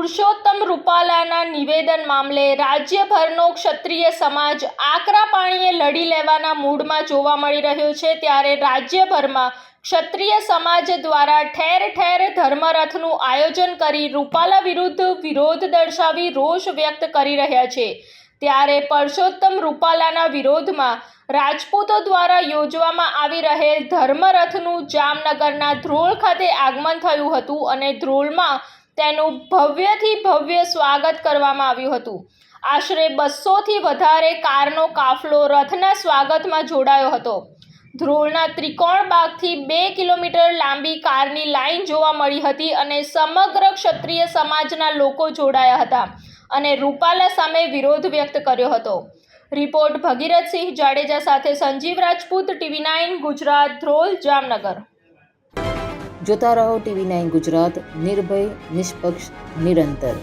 પુરુષોત્તમ રૂપાલાના નિવેદન મામલે રાજ્યભરનો ક્ષત્રિય સમાજ આકરા પાણીએ લડી લેવાના મૂડમાં જોવા મળી રહ્યો છે। ત્યારે રાજ્યભરમાં ક્ષત્રિય સમાજ દ્વારા ઠેર ઠેર ધર્મરથનું આયોજન કરી રૂપાલા વિરુદ્ધ વિરોધ દર્શાવી રોષ વ્યક્ત કરી રહ્યા છે। ત્યારે પુરુષોત્તમ રૂપાલાના વિરોધમાં રાજપૂતો દ્વારા યોજવામાં આવી રહેલ ધર્મરથનું જામનગરના ધ્રોલ ખાતે આગમન થયું હતું અને ધ્રોલમાં તેનું ભવ્યથી ભવ્ય સ્વાગત કરવામાં આવ્યું હતું। આશરે 200થી વધારે કારનો કાફલો રથના સ્વાગતમાં જોડાયો હતો। ધ્રોલના ત્રિકોણ બાગથી 2 કિલોમીટર લાંબી કારની લાઈન જોવા મળી હતી અને સમગ્ર ક્ષત્રિય સમાજના લોકો જોડાયા હતા અને રૂપાલા સામે વિરોધ વ્યક્ત કર્યો હતો। રિપોર્ટ ભગીરથસિંહ જાડેજા સાથે સંજીવ રાજપૂત, TV9 ગુજરાત, ધ્રોલ, જામનગર। જોતા રહો TV9 ગુજરાત, નિર્ભય, નિષ્પક્ષ, નિરંતર।